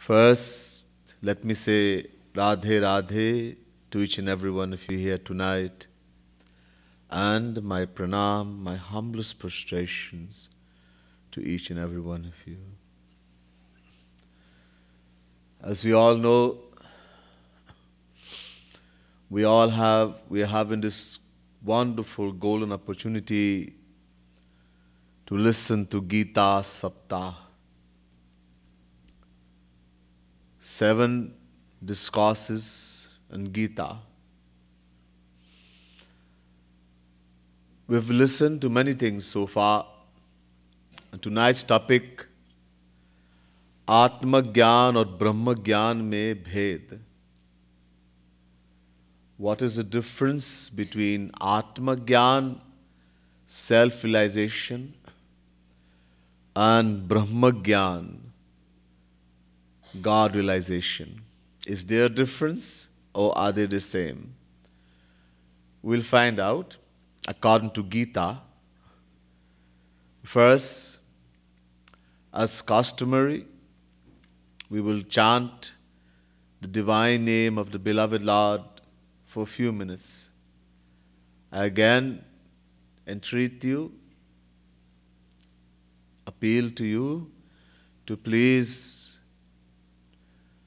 First, let me say Radhe Radhe to each and every one of you here tonight, and my pranam, my humblest prostrations to each and every one of you. As we all know, we are having this wonderful golden opportunity to listen to Gita Saptah. 7 discourses on Gita. We've listened to many things so far. And tonight's topic, Atma Gyan or Brahma Gyan mein bhed. What is the difference between Atma Gyan, self-realization, and Brahma Gyan, God realization? Is there a difference or are they the same? We'll find out according to Gita. First, as customary, we will chant the divine name of the beloved Lord for a few minutes. I again entreat you, appeal to you to please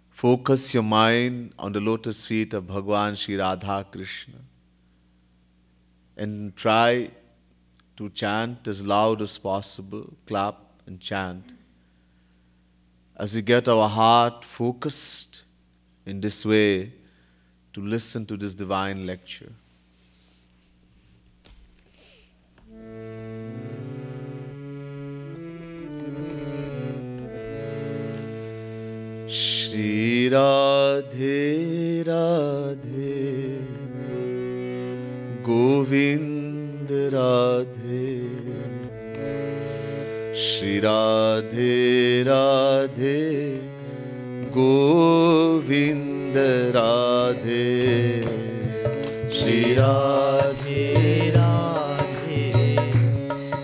focus your mind on the lotus feet of Bhagwan Shri Radha Krishna and try to chant as loud as possible, clap and chant. As we get our heart focused in this way to listen to this divine lecture. Shri Radhe Radhe Govind Radhe Shri Radhe Radhe Govind Radhe Shri Radhe Radhe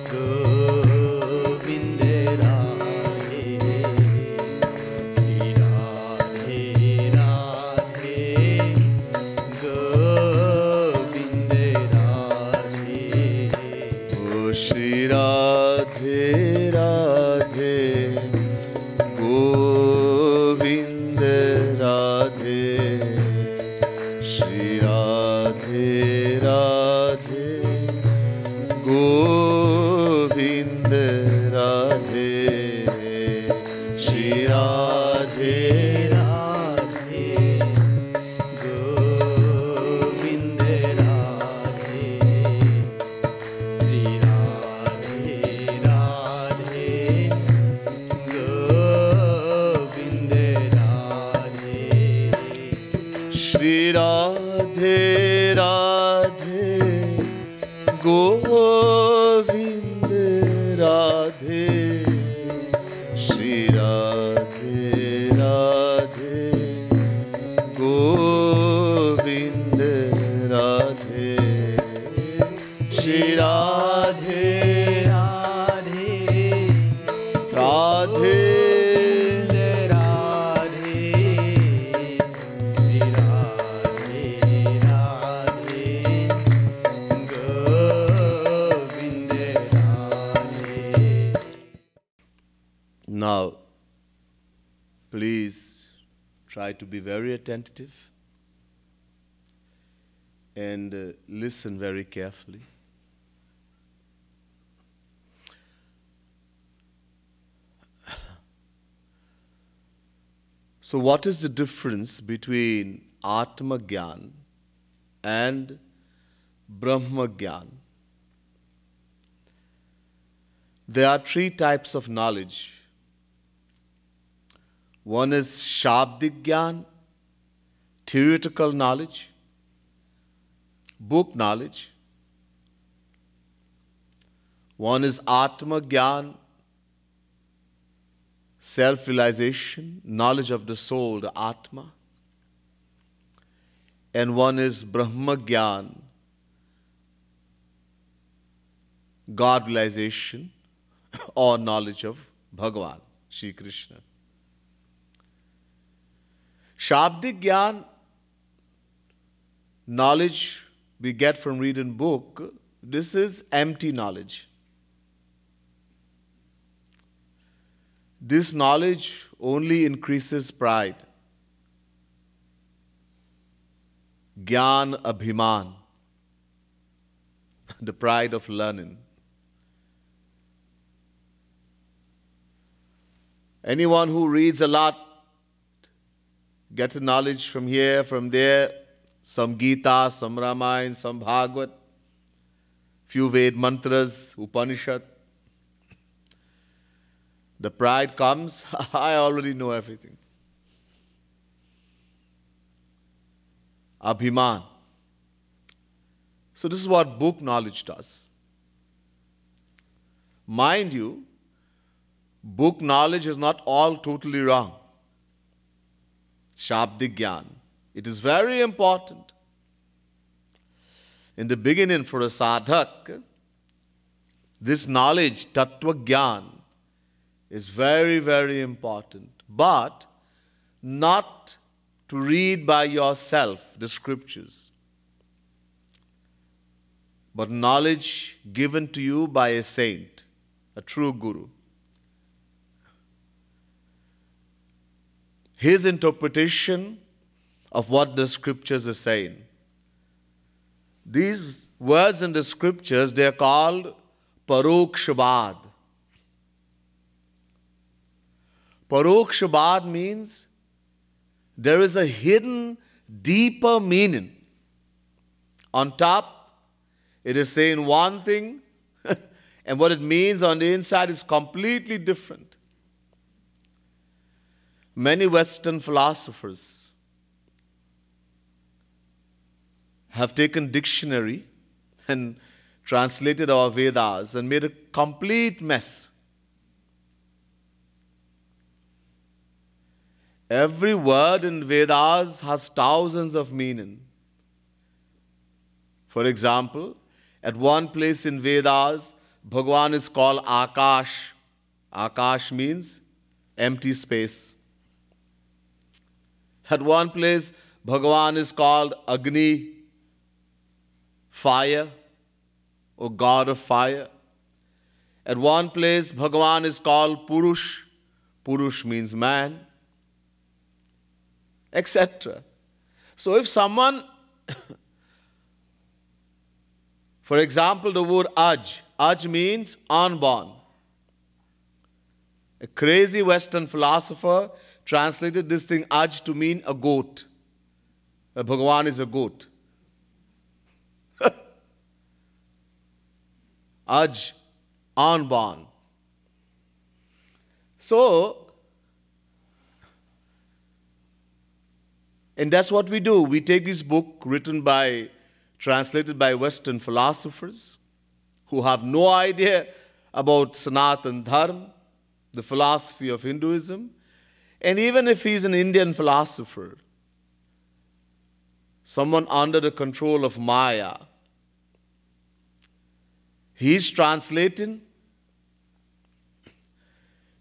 Govind Radhe Shri Radhe Radhe Govind Radhe O Shri Radhe Radhe Govind Radhe Shri Radhe Radhe Govind Radhe Shri Radhe Radhe Govind Radhe Shri Radhe Radhe Govind Radhe Shri Radhe Radhe Govind Radhe Shri Radhe Radhe Govind Radhe Shri Radhe Radhe Radhe Now, please try to be very attentive and listen very carefully. So, what is the difference between Atma Gyan and Brahma Gyan? There are 3 types of knowledge. One is Shabdik Gyan, theoretical knowledge, book knowledge. One is Atma Gyan, self-realization, knowledge of the soul, the Atma. And one is Brahma Gyan, God realization or knowledge of Bhagavan, Shri Krishna. Shabdik Gyan, knowledge we get from reading book, this is empty knowledge. This knowledge only increases pride. Gyan Abhiman, the pride of learning. Anyone who reads a lot gets knowledge from here, from there, some Gita, some Ramayana, some Bhagavad, few Ved mantras, Upanishad. The pride comes, I already know everything. Abhiman. So this is what book knowledge does. Mind you, book knowledge is not all totally wrong. Shabdik Gyan. It is very important. In the beginning, for a sadhak, this knowledge, Tattva Gyan, is very, very important. But not to read by yourself the scriptures, but knowledge given to you by a saint, a true guru. His interpretation of what the scriptures are saying. These words in the scriptures, they are called Parokshabad. Parokshabad means there is a hidden, deeper meaning. On top, it is saying one thing, and what it means on the inside is completely different. Many Western philosophers have taken dictionary and translated our Vedas and made a complete mess. Every word in Vedas has thousands of meaning. For example, at one place in Vedas, Bhagavan is called Akash. Akash means empty space. At one place, Bhagavan is called Agni, fire, or God of fire. At one place, Bhagavan is called Purush. Purush means man, etc. So if someone, for example, the word Aj means unborn. A crazy Western philosopher translated this thing Aj to mean a goat. Bhagavan is a goat. Aj, unborn. So, and that's what we do. We take this book translated by Western philosophers who have no idea about Sanatana Dharma, the philosophy of Hinduism. And even if he's an Indian philosopher, someone under the control of Maya, he's translating,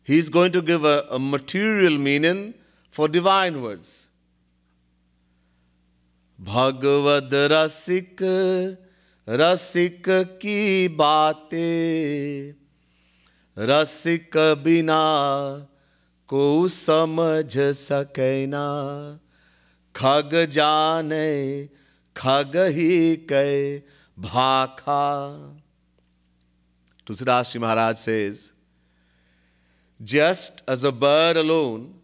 he's going to give a material meaning for divine words. Bhagavad Rasik, Rasik ki baate, Rasik bina ko samajh sakena, khag jane, khag hi kai bhakha. Tulsidas Ji Maharaj says, just as a bird alone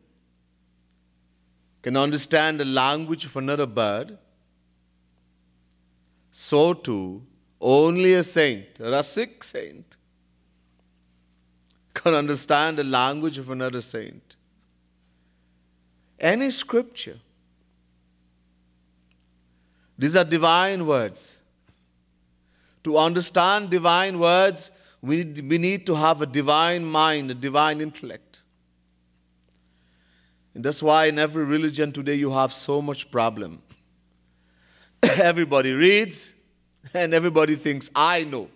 can understand the language of another bird, so too only a saint, a Rasik saint, can understand the language of another saint. Any scripture, these are divine words. To understand divine words, we need to have a divine mind, a divine intellect. And that's why in every religion today you have so much problem. Everybody reads and everybody thinks, I know.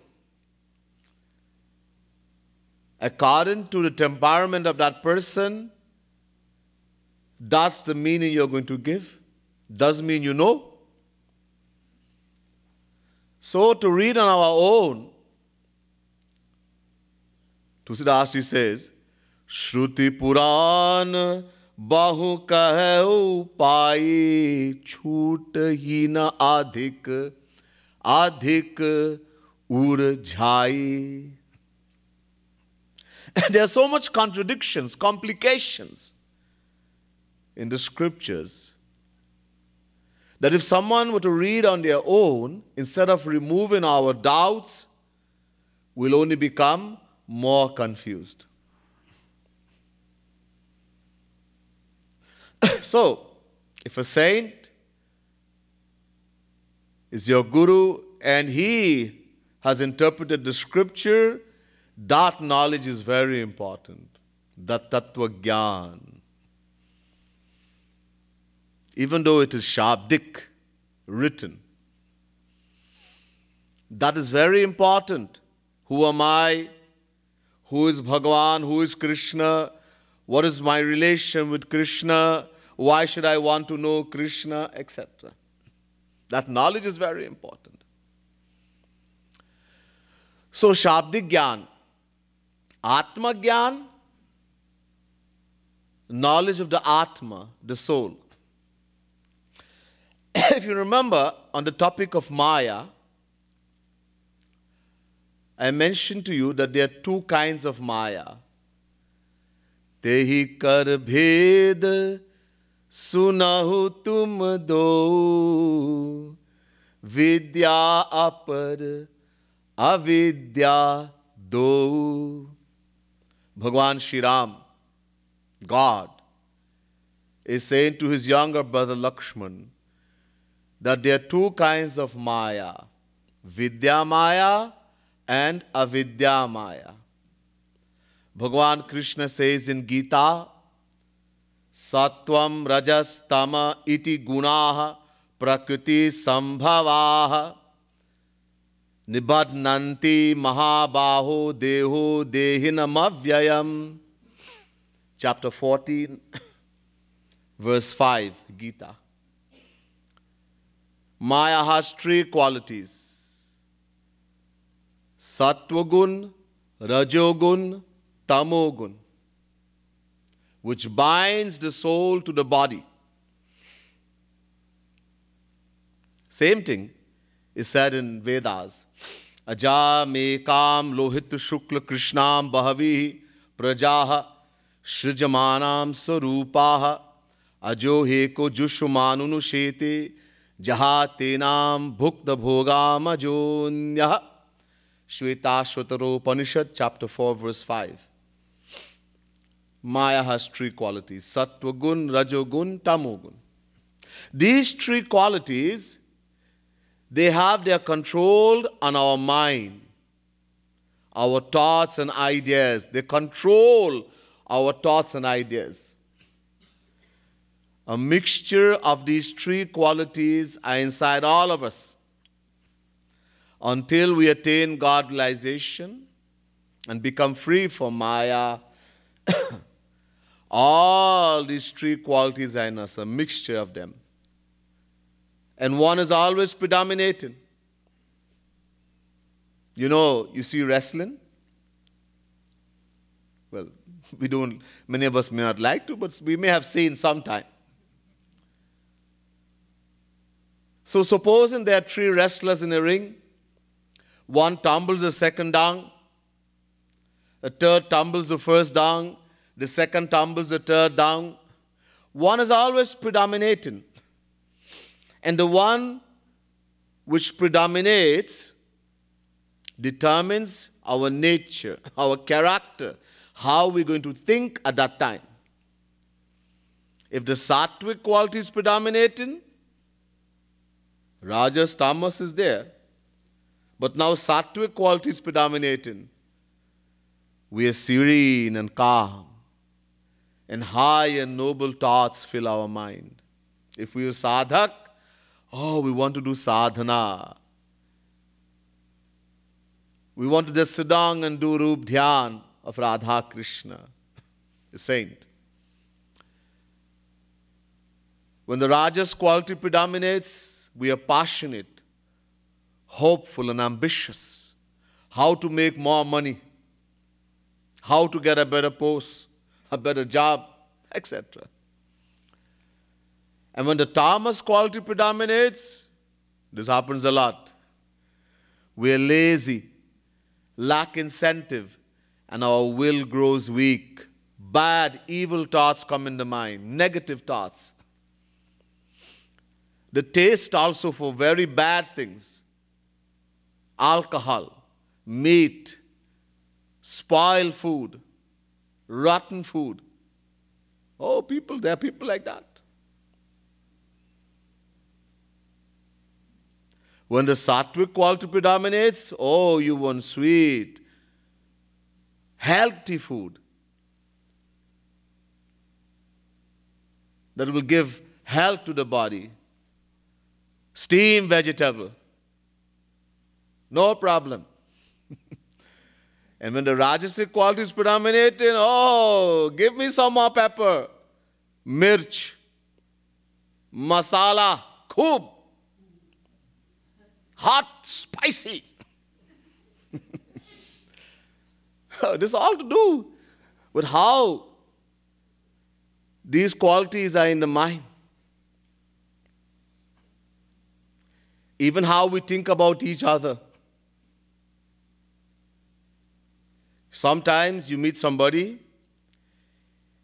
According to the temperament of that person, That's the meaning you're going to give. Does mean you know. So to read on our own, Tulsidas says, Shruti Puran Bahu Kahau Pai Chhoot Hi na Adhik Adhik Ur Jhai. There are so much contradictions, complications in the scriptures that if someone were to read on their own, instead of removing our doubts, we'll only become more confused. So, if a saint is your guru and he has interpreted the scripture, that knowledge is very important. That Tattva Gyan. Even though it is Shabdik, written. That is very important. Who am I? Who is Bhagavan? Who is Krishna? What is my relation with Krishna? Why should I want to know Krishna? Etc. That knowledge is very important. So, Shabdik Gyan. Atma Gyan, knowledge of the Atma, the soul. If you remember, on the topic of Maya, I mentioned to you that there are two kinds of Maya. Tehi kar bhed sunahu tum do vidya apar avidya do. Bhagwan Shri Ram, God, is saying to his younger brother Lakshman that there are two kinds of Maya, Vidya Maya and Avidya Maya. Bhagwan Krishna says in Gita, Sattvam Rajas Tama iti gunaha prakriti sambhavaha Nibadnanti Mahabaho Deho Dehinam Avyayam. Chapter 14, verse 5, Gita. Maya has three qualities. Sattvagun, Rajogun, Tamogun, which binds the soul to the body. Same thing is said in Vedas. Aja mekam lohit shukla krishnam bahavi prajaha shrijamanam sarupaha ajo heko jushumanunu shete jaha tenam bhukta bhogam ajonyah. Shvetashvataro Upanishad, chapter 4, verse 5. Maya has three qualities. Sattvagun, Rajogun, Tamogun. These three qualities, they have their control on our mind, our thoughts and ideas. They control our thoughts and ideas. A mixture of these three qualities are inside all of us. Until we attain God realization and become free from Maya, all these three qualities are in us, a mixture of them. And one is always predominating. You know, you see wrestling. Well, we don't, many of us may not like to, but we may have seen sometime. So supposing there are three wrestlers in a ring, one tumbles the second down, the third tumbles the first down, the second tumbles the third down. One is always predominating. And the one which predominates determines our nature, our character, how we're going to think at that time. If the sattvic quality is predominating, Rajas, Tamas is there. But now sattvic quality is predominating. We are serene and calm, and high and noble thoughts fill our mind. If we are sadhak, we want to do sadhana. We want to just sit down and do Rup Dhyan of Radha Krishna, the saint. When the Rajas quality predominates, we are passionate, hopeful, and ambitious. How to make more money, how to get a better post, a better job, etc. And when the tamas quality predominates, this happens a lot. We are lazy, lack incentive, and our will grows weak. Bad, evil thoughts come in the mind, negative thoughts. The taste also for very bad things, alcohol, meat, spoiled food, rotten food. Oh, people, there are people like that. When the sattvic quality predominates, oh, you want sweet, healthy food that will give health to the body. Steamed vegetable, no problem. And when the rajasic quality is predominating, oh, give me some more pepper, mirch, masala, khub, hot, spicy. This is all to do with how these qualities are in the mind. Even how we think about each other. Sometimes you meet somebody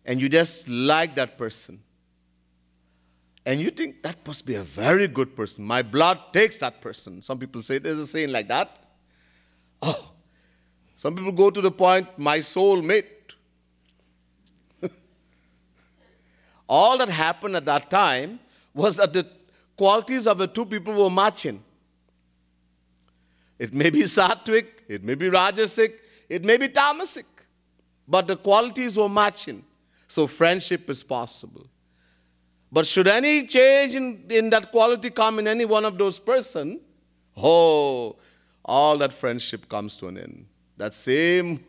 and you just like that person. And you think that must be a very good person. My blood takes that person. Some people say there's a saying like that. Oh, some people go to the point, my soul mate. All that happened at that time was that the qualities of the two people were matching. It may be sattvic, it may be rajasic, it may be tamasic, but the qualities were matching. So friendship is possible. But should any change in that quality come in any one of those persons, oh, all that friendship comes to an end. That same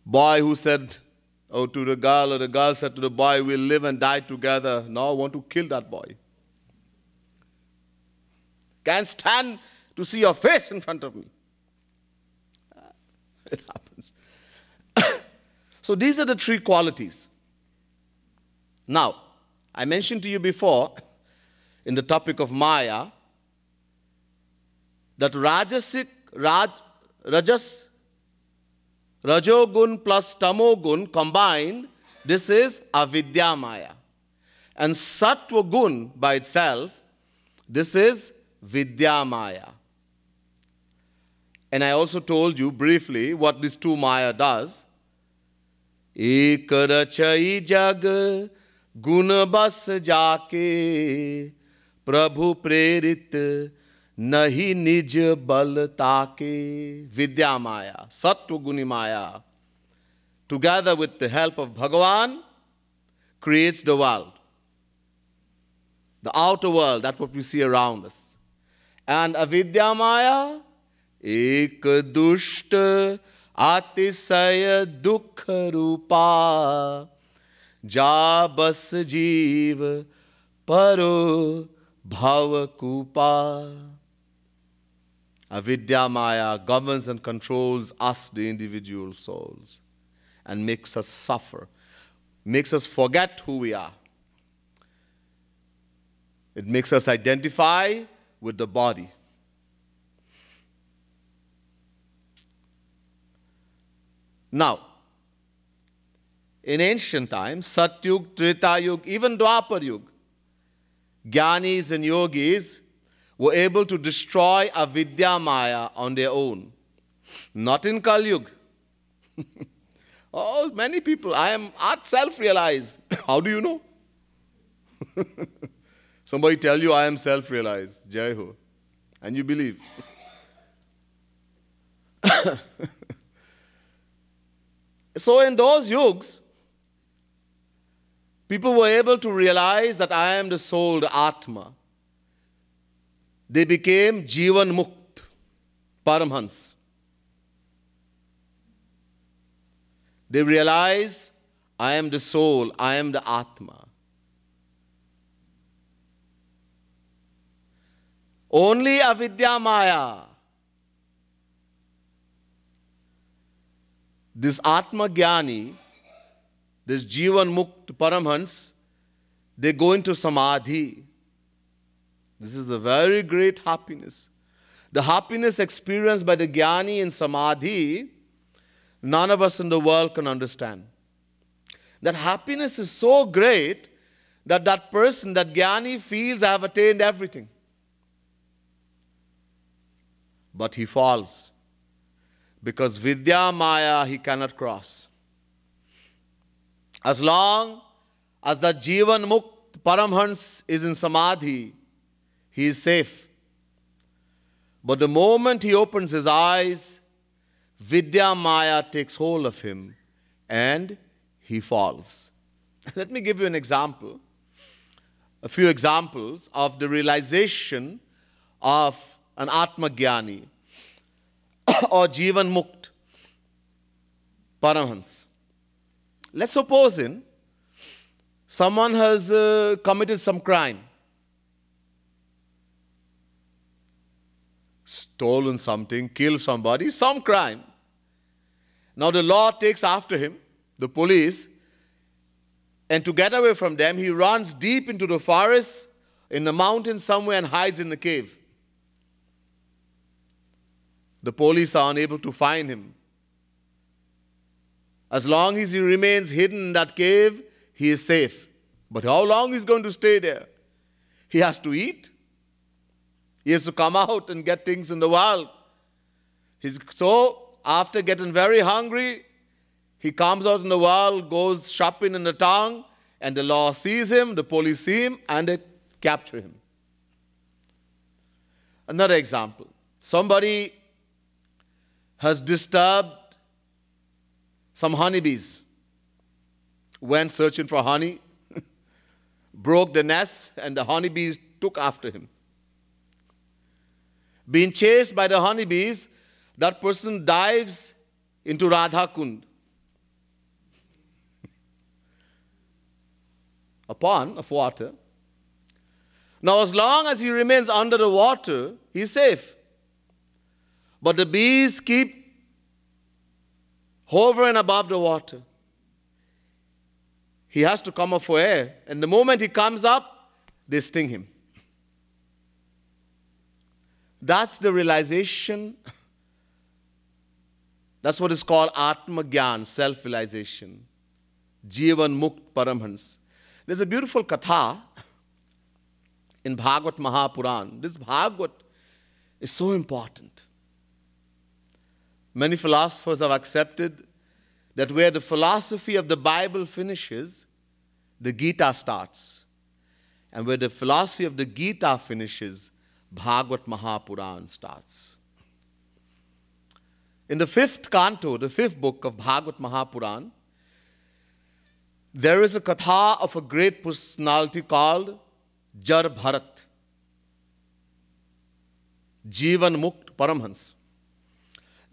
boy who said, oh, to the girl, or the girl said to the boy, we'll live and die together. Now I want to kill that boy. Can't stand to see your face in front of me. It happens. So these are the three qualities. Now, I mentioned to you before, in the topic of Maya, that Rajas, Rajogun plus Tamogun combined, this is Avidya Maya. And Sattva Gun by itself, this is Vidya Maya. And I also told you briefly what these two Maya does. Ek rachai jag gun bas jaake Prabhu prerit nahi nij bal taake. Vidya Maya, Sattva Guni Maya, together with the help of Bhagavan, creates the world. The outer world, that's what we see around us. And Avidya Maya, ek dushta atisaya dukha rupa ja bas jeev paro bhava kupa. Avidya Maya governs and controls us, the individual souls, and makes us suffer, makes us forget who we are. It makes us identify with the body. Now, in ancient times, Satyug, Treta Yug, even Dwapar Yug, Jnanis and yogis were able to destroy Avidya Maya on their own. Not in Kali Yuga. Oh, many people, I am self-realized. How do you know? Somebody tell you I am self-realized, Jai Ho, and you believe. So in those yugs, people were able to realize that I am the soul, the Atma. They became Jivan Mukt, Paramhans. They realize I am the soul, I am the Atma. Only avidya maya. This Atma Jnani, this Jivan Mukt Paramhans, they go into Samadhi. This is a very great happiness. The happiness experienced by the Jnani in Samadhi, none of us in the world can understand. That happiness is so great that that person, that Jnani, feels, I have attained everything. But he falls. Because Vidya Maya he cannot cross. As long as that Jivan Mukt Paramhans is in Samadhi, he is safe. But the moment he opens his eyes, Vidya Maya takes hold of him and he falls. Let me give you an example, a few examples of the realization of an Atma Jnani or Jivan Mukt Paramhans. Let's suppose someone has committed some crime, stolen something, killed somebody, some crime. Now the law takes after him, the police, and to get away from them, he runs deep into the forest, in the mountains somewhere, and hides in a cave. The police are unable to find him. As long as he remains hidden in that cave, he is safe. But how long is he going to stay there? He has to eat. He has to come out and get things in the world. So, after getting very hungry, he comes out in the world, goes shopping in the town, and the law sees him, the police see him, and they capture him. Another example. Somebody has disturbed some honeybees, went searching for honey, broke the nest, and the honeybees took after him. Being chased by the honeybees, that person dives into Radha Kund, a pond of water. Now, as long as he remains under the water, he is safe. But the bees keep hovering above the water. He has to come up for air. And the moment he comes up, they sting him. That's the realization. That's what is called Atma Gyan, self-realization. Jivan Mukt Paramhans. There's a beautiful katha in Bhagavad Mahapuran. This Bhagavad is so important. Many philosophers have accepted that where the philosophy of the Bible finishes, the Gita starts. And where the philosophy of the Gita finishes, Bhagavad Mahapuran starts. In the 5th canto, the 5th book of Bhagavad Mahapuran, there is a katha of a great personality called Jar Bharat, Jivan Mukt Paramhans.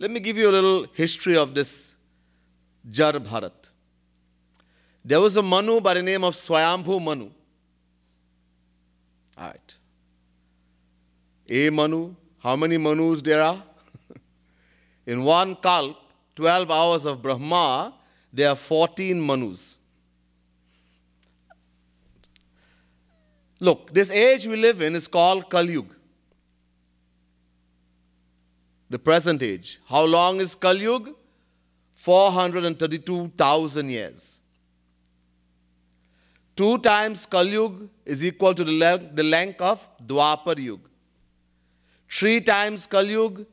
Let me give you a little history of this Jar Bharat. There was a Manu by the name of Swayambhu Manu. All right. A Manu, how many Manus there are? In one kalp, 12 hours of Brahma, there are 14 Manus. Look, this age we live in is called Kali Yuga. The present age. How long is Kali Yuga? 432,000 years. 2 times Kali Yuga is equal to the length of Dwapar Yuga. 3 times Kali Yuga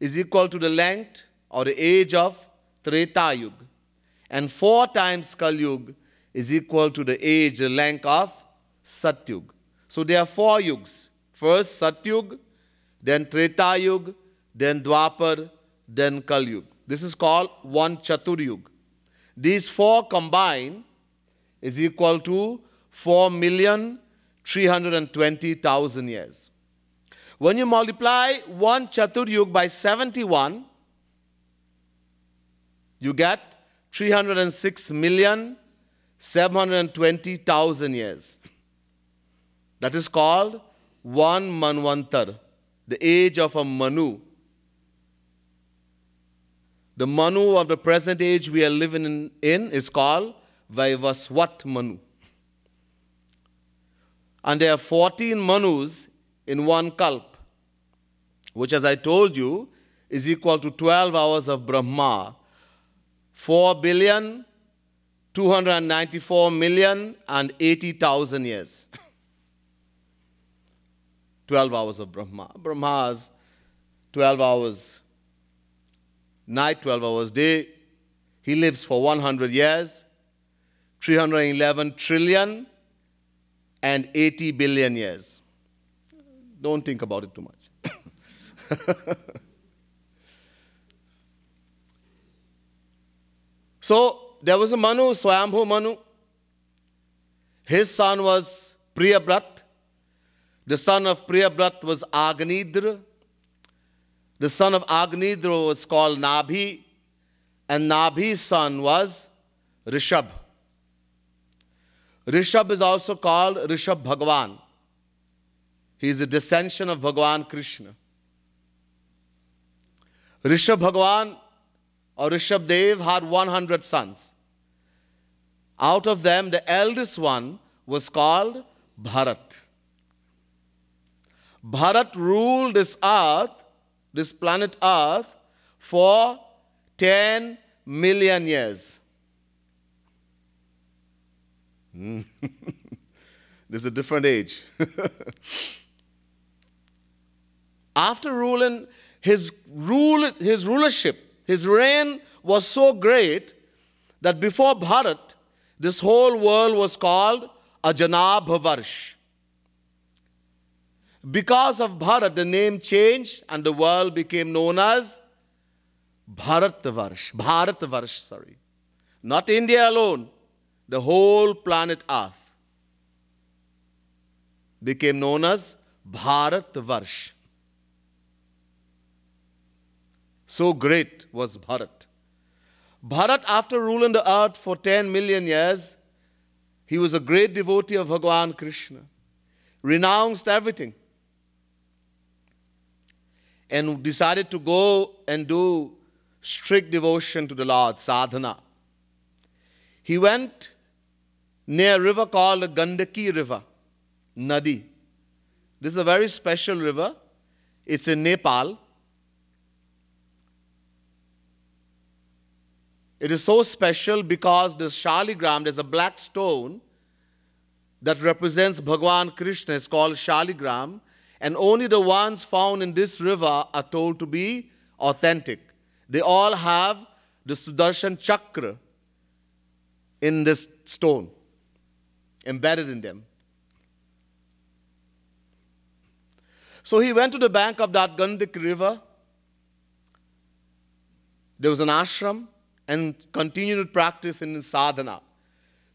is equal to the length or the age of Treta Yuga. And 4 times Kali Yuga is equal to the age, the length of Satyug. So there are 4 yugs. First Satyug, then Treta Yuga, then Dwapar, then Kali Yuga. This is called one Chatur Yuga. These 4 combined is equal to 4,320,000 years. When you multiply one Chatur Yuga by 71, you get 306,720,000 years. That is called one Manvantar. the age of a Manu. The Manu of the present age we are living in is called Vaivaswat Manu. And there are 14 Manus in one Kalp, which, as I told you, is equal to 12 hours of Brahma, 4,294,080,000 years. 12 hours of Brahma. Brahma has 12 hours night, 12 hours day. He lives for 100 years, 311 trillion and 80 billion years. Don't think about it too much. So there was a Manu, Swayambhu Manu. His son was Priyabrat. The son of Priyabrat was Agnidra. The son of Agnidra was called Nabhi. And Nabhi's son was Rishab. Rishab is also called Rishab Bhagwan. He is a descension of Bhagwan Krishna. Rishab Bhagwan or Rishab Dev had 100 sons. Out of them, the eldest one was called Bharat. Bharat ruled this earth, this planet Earth, for 10 million years. This is a different age. After ruling, his rulership, his reign was so great that before Bharat, this whole world was called Ajanabhavarsh. Because of Bharat, the name changed and the world became known as Bharatvarsh, sorry. Not India alone, the whole planet Earth became known as Bharatvarsh. So great was Bharat. Bharat, after ruling the earth for 10 million years, he was a great devotee of Bhagavan Krishna, renounced everything, and decided to go and do strict devotion to the Lord, sadhana. He went near a river called the Gandaki River, Nadi. This is a very special river. It's in Nepal. It is so special because the Shaligram, there's a black stone that represents Bhagavan Krishna. It's called Shaligram. And only the ones found in this river are told to be authentic. They all have the Sudarshan Chakra in this stone, embedded in them. So he went to the bank of that Gandaki river. There was an ashram, and continued to practice in his sadhana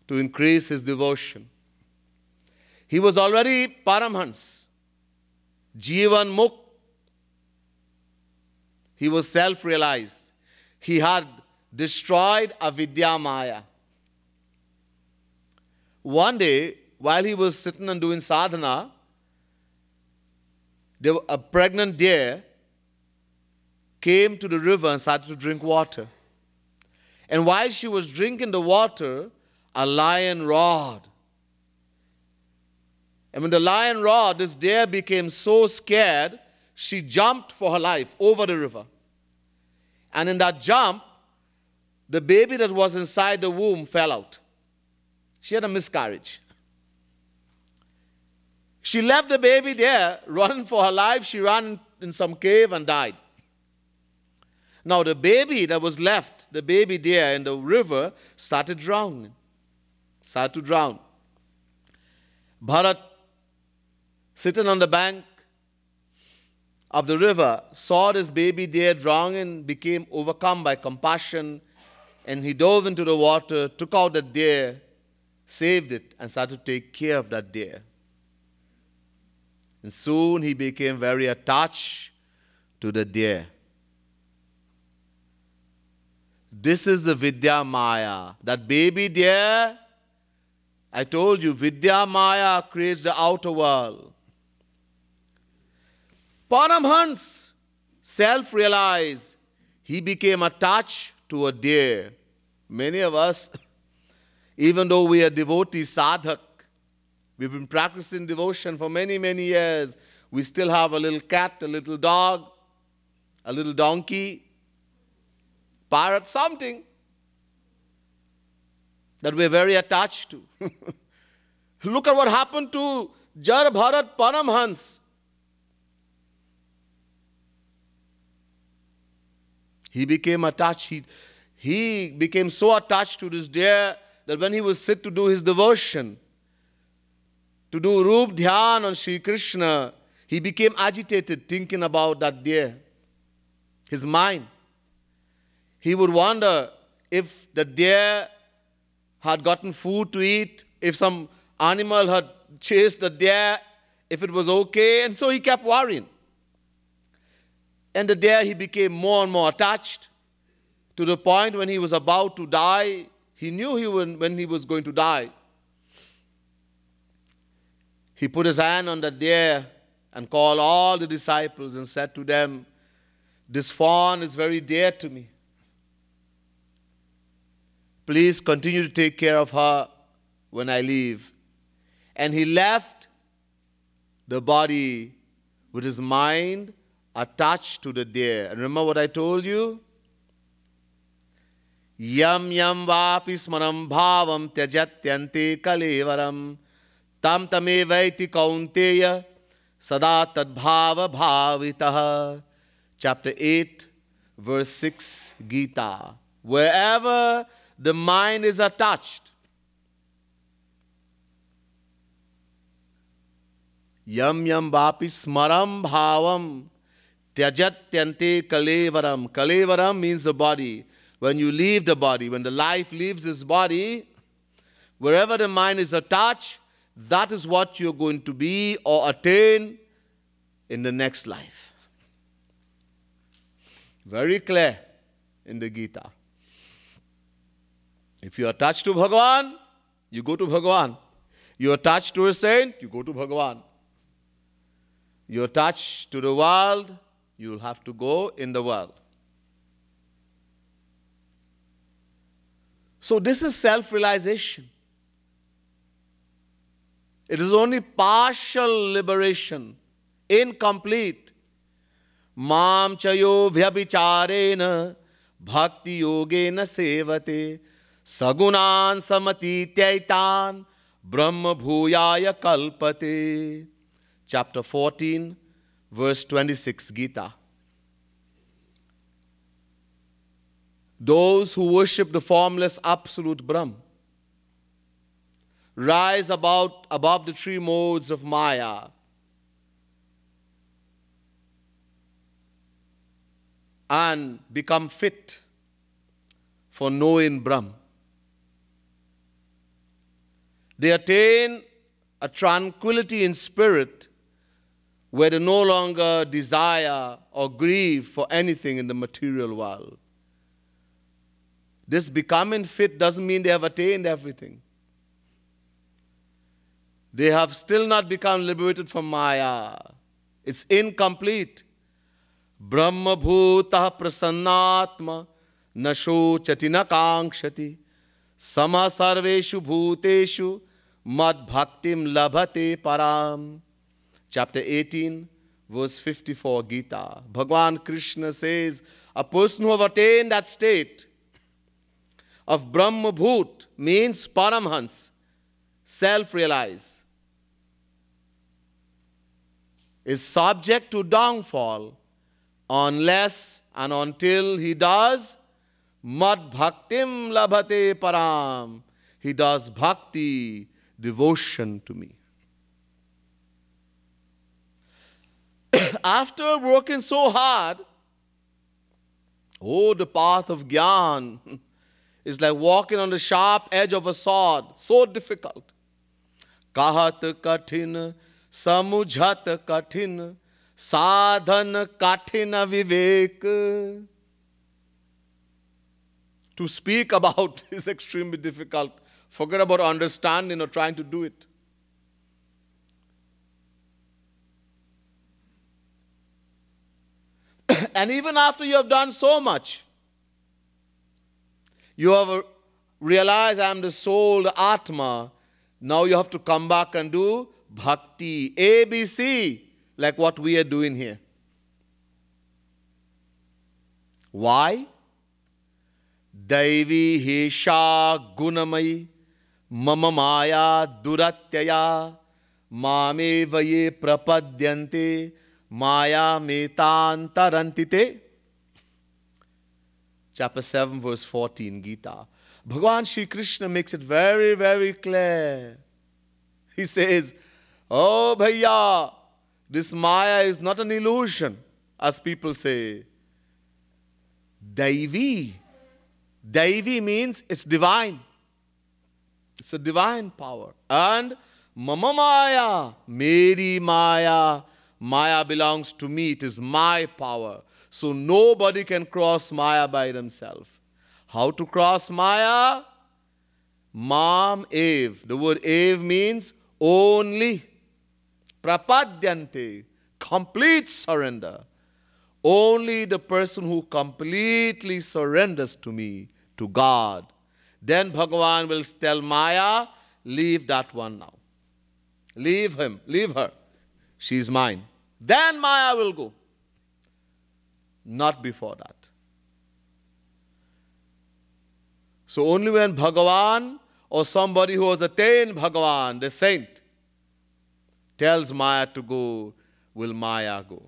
to increase his devotion. He was already Paramhans, Jivan Mukh. He was self-realized. He had destroyed avidya maya. One day, while he was sitting and doing sadhana, a pregnant deer came to the river and started to drink water. And while she was drinking the water, a lion roared. And when the lion roared, this deer became so scared, she jumped for her life over the river. And in that jump, the baby that was inside the womb fell out. She had a miscarriage. She left the baby there, running for her life. She ran in some cave and died. Now the baby that was left, the baby deer in the river, started to drown. Bharat, sitting on the bank of the river, saw this baby deer drowning, became overcome by compassion, and he dove into the water, took out the deer, saved it, and started to take care of that deer. And soon he became very attached to the deer. This is the Vidya Maya. That baby deer, I told you, Vidya Maya creates the outer world. Paramhans self-realized. He became attached to a deer. Many of us, even though we are devotee sadhak, we've been practicing devotion for many, many years, we still have a little cat, a little dog, a little donkey, parrot, something that we're very attached to. Look at what happened to Jar Bharat Paramhans. He became attached. He became so attached to this deer that when he would sit to do his devotion, to do Rup Dhyan on Sri Krishna, he became agitated thinking about that deer. His mind. He would wonder if the deer had gotten food to eat, if some animal had chased the deer, if it was okay, and so he kept worrying. And the deer, he became more and more attached to the point when he was about to die. He knew when he was going to die. He put his hand on the deer and called all the disciples and said to them, "This fawn is very dear to me. Please continue to take care of her when I leave." And he left the body with his mind attached to the deer. And remember what I told you? Yam yam vapi smaram bhavam tyajatyante kalevaram tam tame vaiti kaunteya sada tadbhava bhavitaha. Chapter 8, verse 6, Gita. Wherever the mind is attached, yam yam vapi smaram bhavam tyajatyante kalevaram. Kalevaram means the body. When you leave the body, when the life leaves this body, wherever the mind is attached, that is what you're going to be or attain in the next life. Very clear in the Gita. If you are attached to Bhagavan, you go to Bhagavan. You are attached to a saint, you go to Bhagavan. You are attached to the world, you will have to go in the world. So this is self-realization. It is only partial liberation, incomplete. Mam chayo vyabhicharena bhakti yogena sevate sagunan samati tyaitan brahma bhuyaya kalpate. Chapter 14, verse 26, Gita. Those who worship the formless absolute Brahm rise above the three modes of Maya and become fit for knowing Brahm. They attain a tranquility in spirit where they no longer desire or grieve for anything in the material world. This becoming fit doesn't mean they have attained everything. They have still not become liberated from Maya. It's incomplete. Brahma bhuta prasannatma nashochati na kankshati sama sarveshu bhuteshu mad bhaktim labhate param. Chapter 18, verse 54, Gita. Bhagavan Krishna says, a person who have attained that state of Brahma Bhut means Paramhans, self-realize, is subject to downfall unless and until he does mad bhaktim labhate param. He does bhakti, devotion to me. After working so hard, the path of Gyan is like walking on the sharp edge of a sword, so difficult. Kahat kathin, samujhat kathin, sadhan kathin vivek. To speak about is extremely difficult. Forget about understanding or trying to do it. And even after you have done so much, you have realized I am the soul, the Atma. Now you have to come back and do bhakti, ABC, like what we are doing here. Why? Daivi hesha gunamai mama maya duratyaya mame vaye prapadyante maya metantarantite. Chapter 7, verse 14, Gita. Bhagavan Shri Krishna makes it very, very clear. He says, oh bhaiya, this Maya is not an illusion, as people say. Daivi. Daivi means it's divine. It's a divine power. And Mama Maya, Meri Maya. Maya belongs to me. It is my power. So nobody can cross Maya by themselves. How to cross Maya? Mam Ev. The word Ev means only. Prapadyante. Complete surrender. Only the person who completely surrenders to me, to God. Then Bhagavan will tell Maya, leave that one now. Leave him, leave her. She's mine. Then Maya will go. Not before that. So only when Bhagavan or somebody who has attained Bhagavan, the saint, tells Maya to go, will Maya go.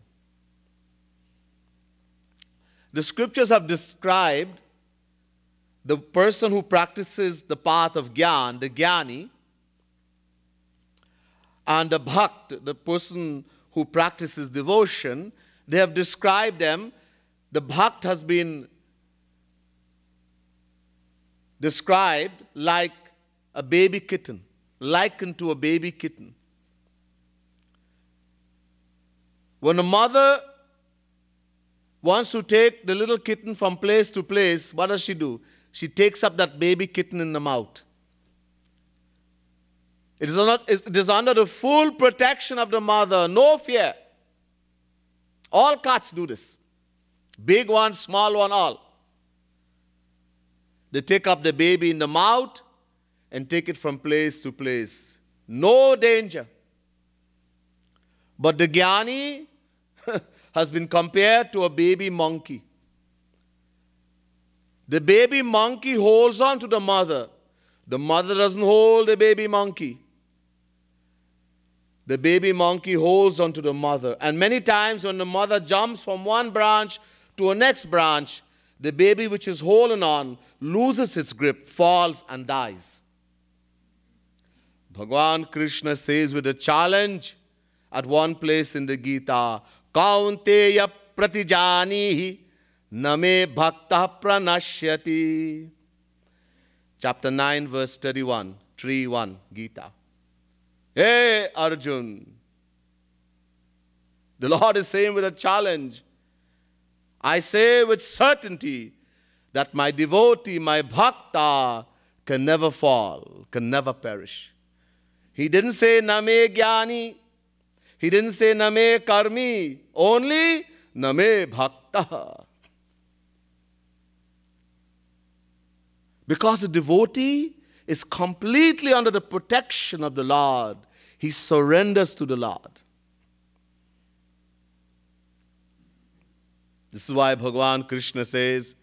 The scriptures have described the person who practices the path of Gyan, the Gyani, and the Bhakt, the person who practices devotion. They have described them. The Bhakt has been described like a baby kitten, likened to a baby kitten. When a mother wants to take the little kitten from place to place, what does she do? She takes up that baby kitten in the mouth. It is under the full protection of the mother, no fear. All cats do this. Big one, small one, all. They take up the baby in the mouth and take it from place to place. No danger. But the Gyani has been compared to a baby monkey. The baby monkey holds on to the mother. The mother doesn't hold the baby monkey. The baby monkey holds on to the mother. And many times when the mother jumps from one branch to a next branch, the baby which is holding on loses its grip, falls and dies. Bhagavan Krishna says with a challenge at one place in the Gita, Kaunteya pratijanihi name bhakta pranashyati. Chapter 9, verse 31, 3:1, Gita. Hey Arjun, the Lord is saying with a challenge, I say with certainty that my devotee, my bhakta, can never fall, can never perish. He didn't say name jnani. He didn't say name karmi. Only name bhakta. Because the devotee is completely under the protection of the Lord. He surrenders to the Lord. This is why Bhagavan Krishna says,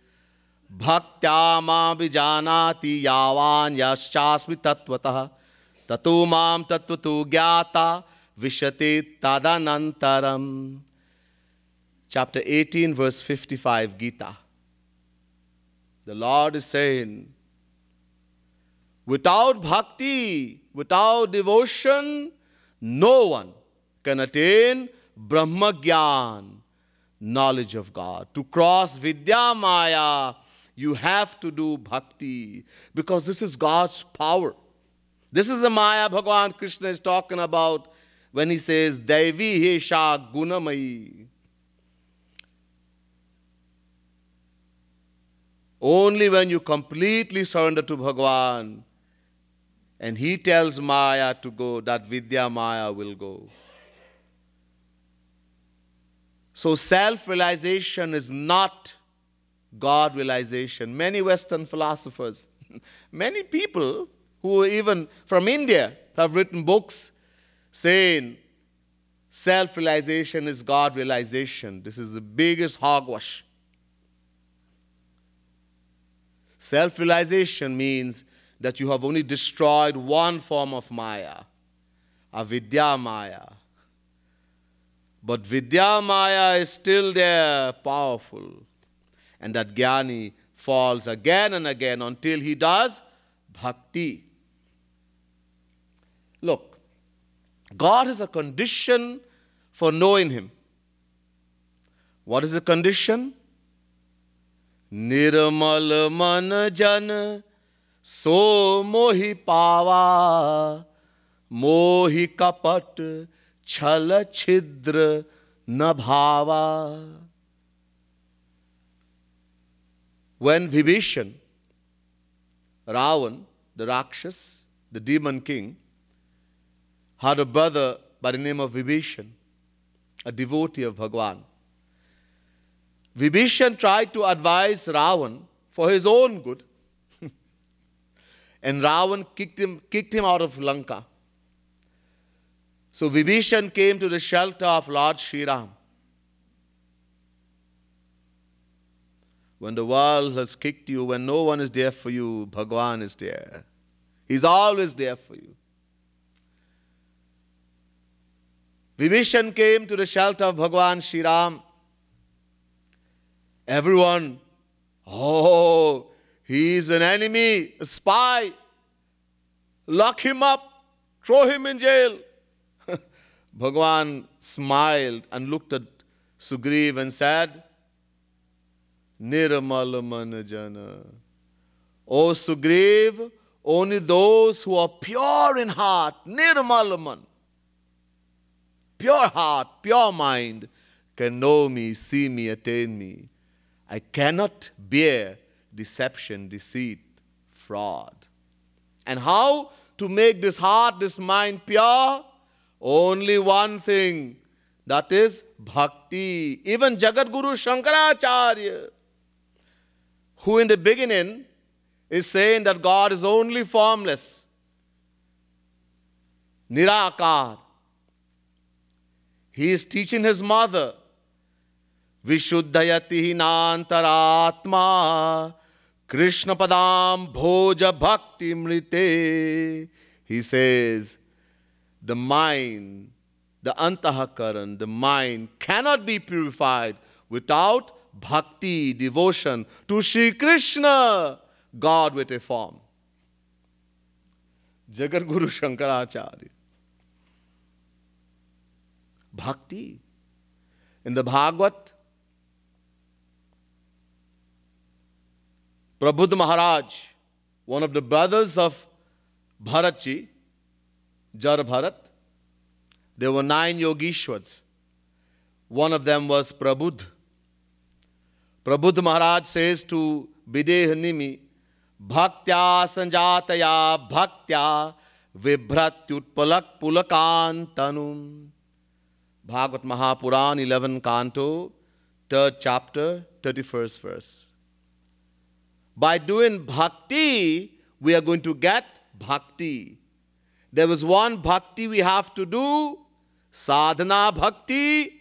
Bhaktya ma vijanati yavan yaschasmi tatvatah tatu mam tatvatu gyata vishate tadanantaram. Chapter 18, verse 55, Gita. The Lord is saying, without bhakti, without devotion, no one can attain Brahma Gyan, knowledge of God. To cross Vidya Maya, you have to do bhakti, because this is God's power. This is the Maya Bhagavan Krishna is talking about when he says, Daivi hesha gunamayi. Only when you completely surrender to Bhagavan and he tells Maya to go, that Vidya Maya will go. So self-realization is not God realization. Many Western philosophers, many people who even from India have written books saying self-realization is God realization. This is the biggest hogwash. Self-realization means that you have only destroyed one form of Maya, avidya Maya. But Vidya Maya is still there, powerful. And that Jnani falls again and again until he does bhakti. Look, God has a condition for knowing Him. What is the condition? Nirmal man jan so mohi pava mohi kapat Chala chidra nabhava. When Vibhishan, Ravan, the Rakshas, the demon king, had a brother by the name of Vibhishan, a devotee of Bhagwan. Vibhishan tried to advise Ravan for his own good, and Ravan kicked him out of Lanka. So Vibhishan came to the shelter of Lord Sri Ram. When the world has kicked you, when no one is there for you, Bhagwan is there. He's always there for you. Vibhishan came to the shelter of Bhagwan Sri Ram. Everyone, oh, he's an enemy, a spy. Lock him up, throw him in jail. Bhagwan smiled and looked at Sugriv and said, Nirmal manajana. O Sugriv, only those who are pure in heart, Nirmal man, pure heart, pure mind, can know me, see me, attain me. I cannot bear deception, deceit, fraud. And how to make this heart, this mind pure? Only one thing, that is bhakti. Even Jagadguru Shankaracharya, who in the beginning is saying that God is only formless, Nirakar. He is teaching his mother, Vishuddhayati Nantaratma Krishna Padam Bhoja Bhakti Mrite. He says, the mind, the antahakaran, the mind cannot be purified without bhakti, devotion to Sri Krishna, God with a form. Jagadguru Shankaracharya. Bhakti. In the Bhagavad, Prabhupada Maharaj, one of the brothers of Bharatji, Jar Bharat, there were 9 Yogishwars. One of them was Prabhupada. Prabhupada Maharaj says to Videhanimi, Bhaktya sanjataya bhaktya vibhratyutpalak pulakantanum. Bhagavad Mahapuran, 11 canto, 3rd chapter, 31st verse. By doing bhakti, we are going to get bhakti. There was one bhakti we have to do, sadhana bhakti,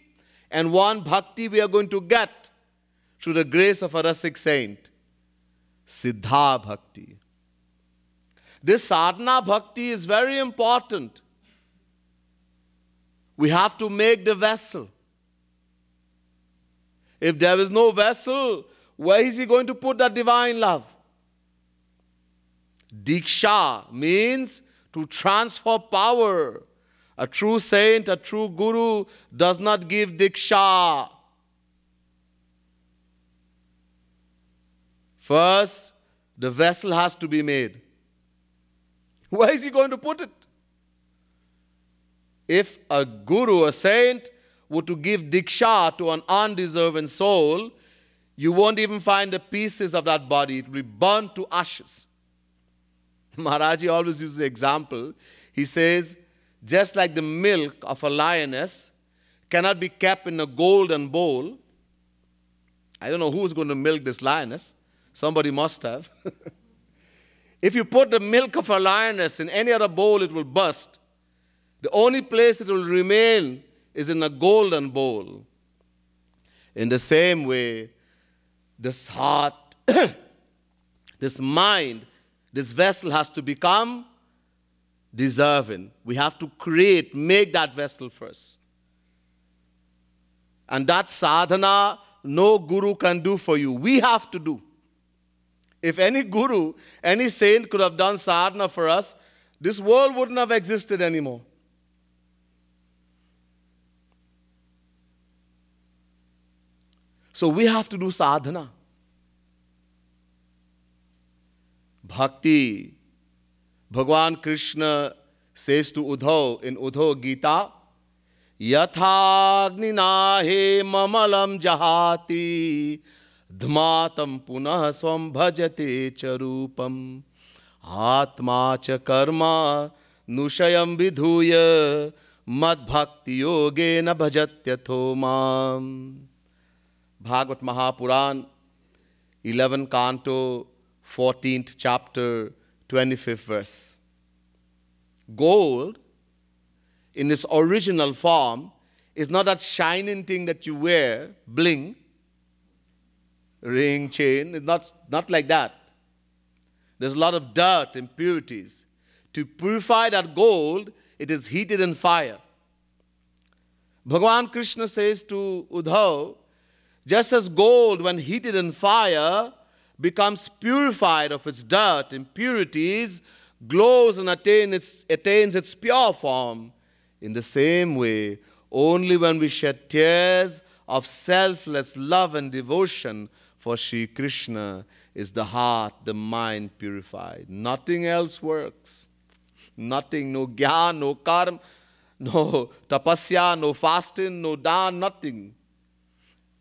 and one bhakti we are going to get through the grace of a Rasik saint, Siddha bhakti. This sadhana bhakti is very important. We have to make the vessel. If there is no vessel, where is he going to put that divine love? Diksha means to transfer power. A true saint, a true guru does not give diksha. First, the vessel has to be made. Where is he going to put it? If a guru, a saint, were to give diksha to an undeserving soul, you won't even find the pieces of that body. It will be burnt to ashes. Maharaji always uses the example. He says, just like the milk of a lioness cannot be kept in a golden bowl. I don't know who's going to milk this lioness. Somebody must have. If you put the milk of a lioness in any other bowl, it will burst. The only place it will remain is in a golden bowl. In the same way, this heart, this mind, this vessel has to become deserving. We have to make that vessel first. And that sadhana, no guru can do for you. We have to do. If any guru, any saint could have done sadhana for us, this world wouldn't have existed anymore. So we have to do sadhana. Bhakti. Bhagwan Krishna says to Uddhav in Uddhav Gita, Yathagni he mamalam jahati dhmatam punah swam bhajate charupam atma cha karma nushayam vidhuya mad bhakti yogena bhajatyatho mam. Bhagavad Mahapuran, 11th canto, 14th chapter, 25th verse. Gold, in its original form, is not that shining thing that you wear, bling, ring, chain. It's not like that. There's a lot of dirt, impurities. To purify that gold, it is heated in fire. Bhagavan Krishna says to Uddhav, just as gold, when heated in fire, becomes purified of its dirt, impurities, glows and attains its pure form, in the same way, only when we shed tears of selfless love and devotion for Sri Krishna is the heart, the mind purified. Nothing else works. Nothing, no gyan, no karma, no tapasya, no fasting, no dan, nothing.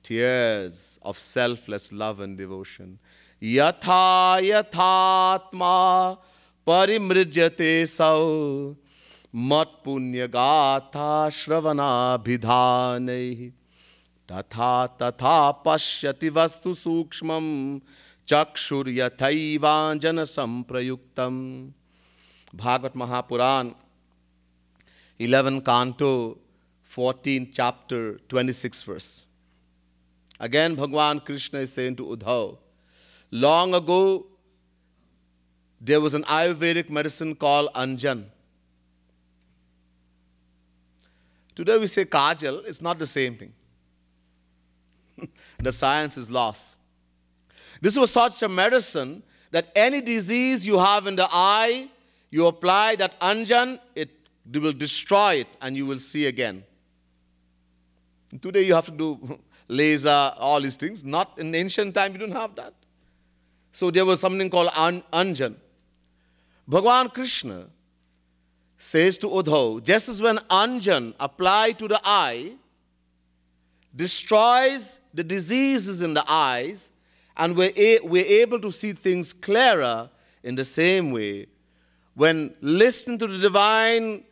Tears of selfless love and devotion. Yatha yathatma parimrijyate sau mat punya gatha shravana bhidhanai tatha tatha pashyati vastu sukshmam chakshur yathaivanjana samprayuktam. Bhagavad Mahapuran, 11th canto, 14th chapter, 26th verse. Again, Bhagwan Krishna is saying to Uddhav, long ago, there was an Ayurvedic medicine called Anjan. Today we say Kajal, it's not the same thing. The science is lost. This was such a medicine that any disease you have in the eye, you apply that Anjan, it will destroy it and you will see again. Today you have to do laser, all these things. Not in ancient time, you didn't have that. So there was something called Anjan. Bhagavan Krishna says to Uddhav, just as when Anjan applied to the eye, destroys the diseases in the eyes, and we're able to see things clearer, in the same way, when listening to the divine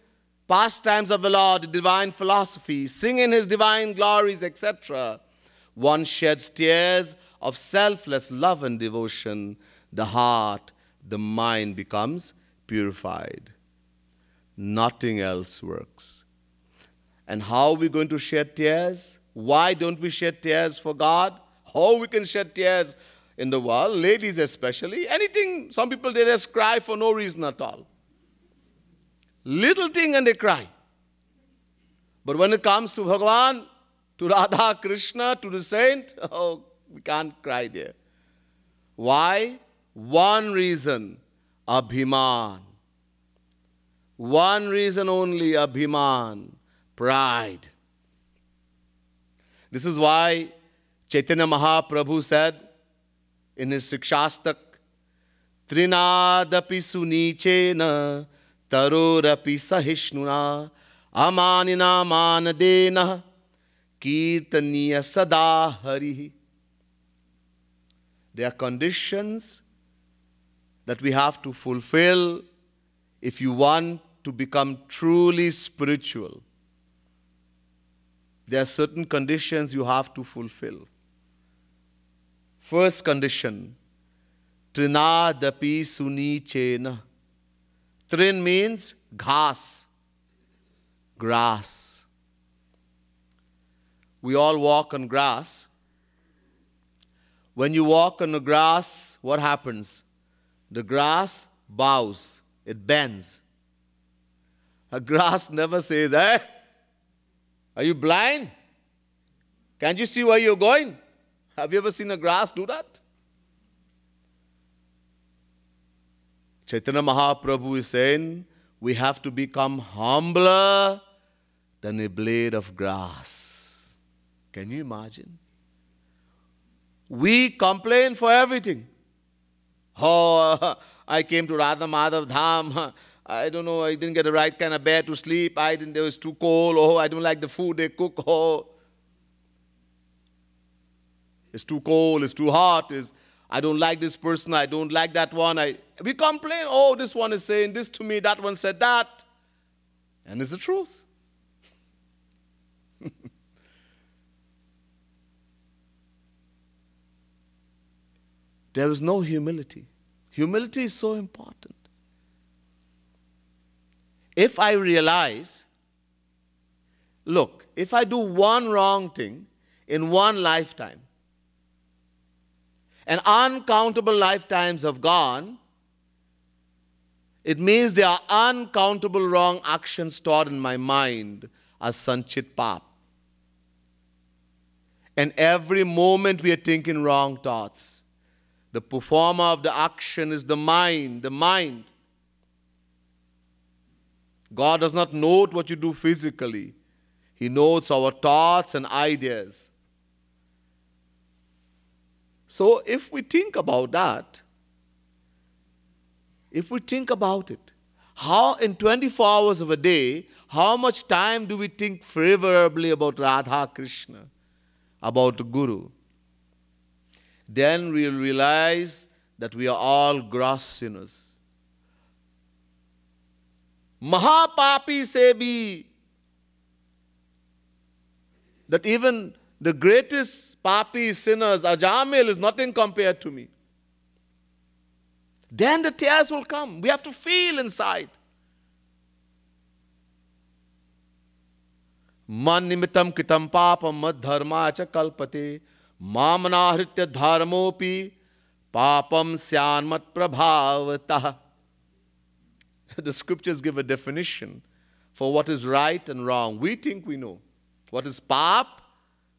pastimes of the Lord, the divine philosophy, singing His divine glories, etc., one sheds tears of selfless love and devotion. The heart, the mind becomes purified. Nothing else works. And how are we going to shed tears? Why don't we shed tears for God? How we can shed tears in the world, ladies especially, anything, some people, they just cry for no reason at all. Little thing and they cry. But when it comes to Bhagavan, to Radha, Krishna, to the saint, oh, we can't cry there. Why? One reason, Abhiman. One reason only, Abhiman, pride. This is why Chaitanya Mahaprabhu said in his Sikshastak, Trinadapi sunichena tarorapi sahishnuna amanina manadena kirtaniya sada harihi. There are conditions that we have to fulfill if you want to become truly spiritual. There are certain conditions you have to fulfill. First condition, Trinadapi suni chena. Trin means grass. We all walk on grass. When you walk on the grass, what happens? The grass bows, it bends. A grass never says, "Hey, are you blind? Can't you see where you're going?" Have you ever seen a grass do that? Chaitanya Mahaprabhu is saying, we have to become humbler than a blade of grass. Can you imagine? We complain for everything. Oh, I came to Radha Madhav Dham. I don't know, I didn't get the right kind of bed to sleep. It was too cold. Oh, I don't like the food they cook. Oh, it's too cold, it's too hot. I don't like this person, I don't like that one. We complain, oh, this one is saying this to me, that one said that. And it's the truth. There is no humility. Humility is so important. If I realize, look, if I do one wrong thing in one lifetime, and uncountable lifetimes have gone, it means there are uncountable wrong actions stored in my mind as sanchit pap. And every moment we are thinking wrong thoughts. The performer of the action is the mind, God does not note what you do physically. He notes our thoughts and ideas. So if we think about that, how in 24 hours of a day, how much time do we think favorably about Radha Krishna, about the Guru? Then we'll realize that we are all gross sinners. Mahapapi se bhi, that even the greatest papi sinners, Ajamil, is nothing compared to me. Then the tears will come. We have to feel inside. Man nimitam kitam papam mad dharma cha kalpate mamnahritya dharmopi papam syanmat prabhavatah. The scriptures give a definition for what is right and wrong. We think we know what is pap,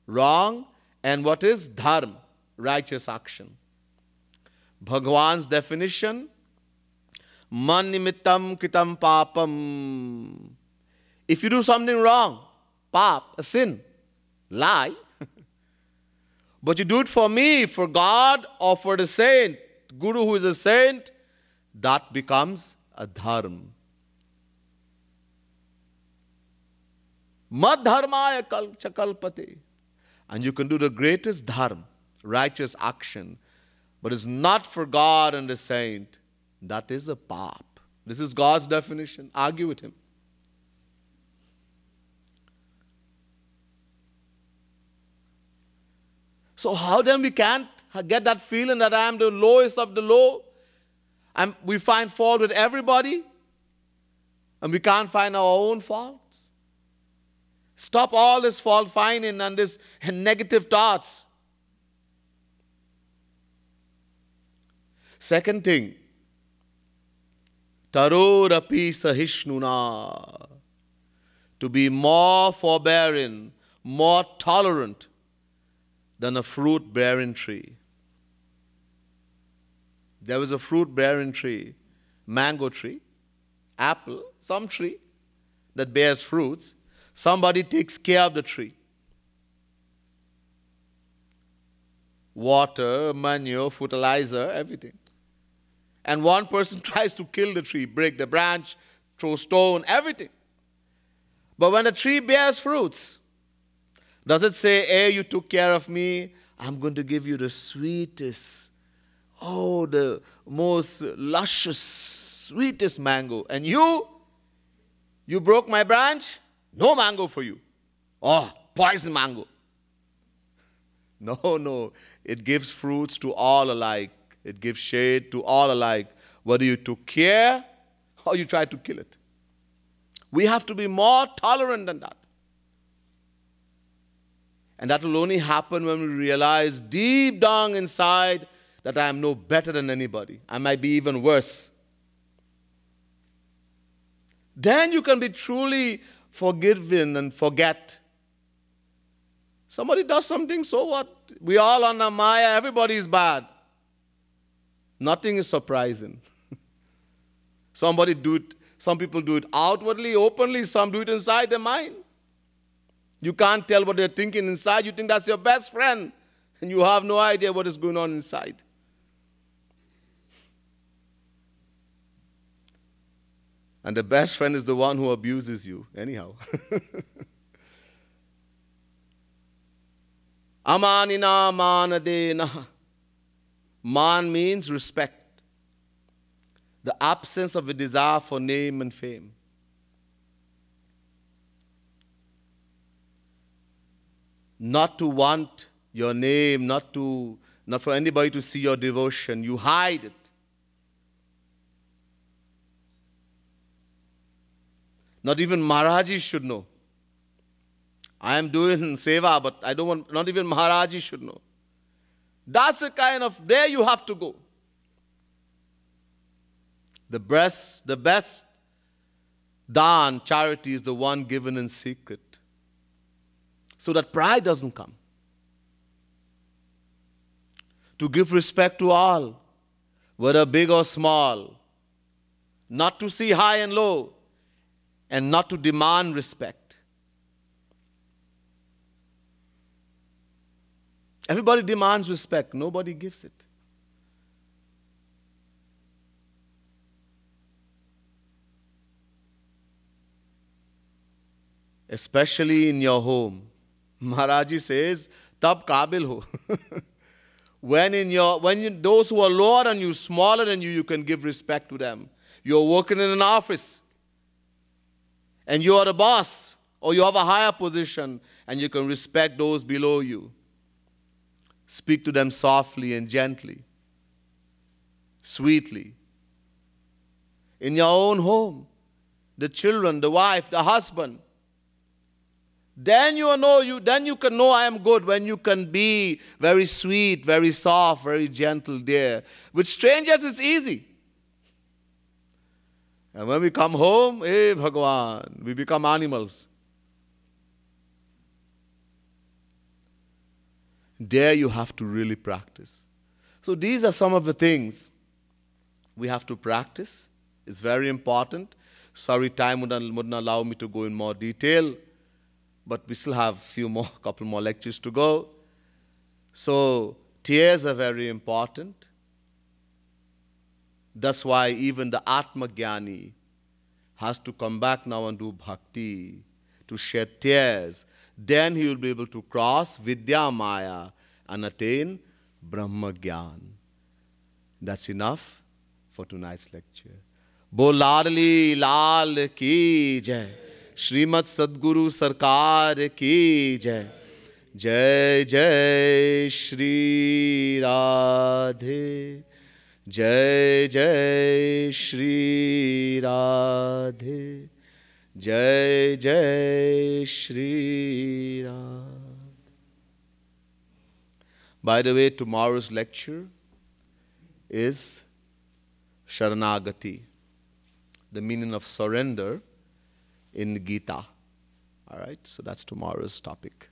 wrong, and what is dharma, righteous action. Bhagwan's definition, man nimittam kitam papam. If you do something wrong, pap, a sin, lie, but you do it for me, for God, or for the saint, Guru who is a saint, that becomes a dharma. Mad dharmaya chakalpate. And you can do the greatest dharma, righteous action, but it's not for God and the saint. That is a pap. This is God's definition. Argue with him. So how then we can't get that feeling that I am the lowest of the low? And we find fault with everybody, and we can't find our own faults. Stop all this fault finding and this negative thoughts. Second thing, tarorapi sahishnuna, to be more forbearing, more tolerant than a fruit-bearing tree. There was a fruit-bearing tree, mango tree, apple, some tree that bears fruits. Somebody takes care of the tree. Water, manure, fertilizer, everything. And one person tries to kill the tree, break the branch, throw stone, everything. But when the tree bears fruits, does it say, hey, you took care of me, I'm going to give you the sweetest, the most luscious, sweetest mango. And you broke my branch? No mango for you. Oh, poison mango. No, no. It gives fruits to all alike. It gives shade to all alike, whether you took care or you tried to kill it. We have to be more tolerant than that. And that will only happen when we realize deep down inside that I am no better than anybody. I might be even worse. Then you can be truly forgiven and forget. Somebody does something, so what? We all on a Maya, everybody is bad. Nothing is surprising. Some people do it outwardly, openly, some do it inside their mind. You can't tell what they're thinking inside. You think that's your best friend, and you have no idea what is going on inside. And the best friend is the one who abuses you, anyhow. Amanina manadena. Man means respect. The absence of a desire for name and fame. Not to want your name, not for anybody to see your devotion. You hide it. Not even Maharaji should know. I am doing seva, but I don't want, not even Maharaji should know. That's the kind of, there you have to go. The best daan, charity, is the one given in secret. So that pride doesn't come. To give respect to all, whether big or small. Not to see high and low, and not to demand respect. Everybody demands respect. Nobody gives it. Especially in your home. Maharaji says, tab kabil ho. Those who are lower than you, smaller than you can give respect to them. You're working in an office, and you are the boss, or you have a higher position, and you can respect those below you. Speak to them softly and gently, sweetly. In your own home, the children, the wife, the husband. Then you can know I am good, when you can be very sweet, very soft, very gentle there. With strangers it's easy. And when we come home, hey Bhagwan, we become animals. There you have to really practice. So these are some of the things we have to practice. It's very important. Sorry, time wouldn't allow me to go in more detail, but we still have couple more lectures to go. So tears are very important. That's why even the Atma Jnani has to come back now and do bhakti, to shed tears. Then he will be able to cross Vidya Maya and attain Brahma Gyan. That's enough for tonight's lecture. Bol Ladli Lal ki jai. Srimad Sadguru Sarkar ki jai. Jai Jai Shri Radhe. Jai Jai Shri Radhe. Jai Jai Shri Radhe. By the way, tomorrow's lecture is Sharanagati, the meaning of surrender in Gita. All right, so that's tomorrow's topic.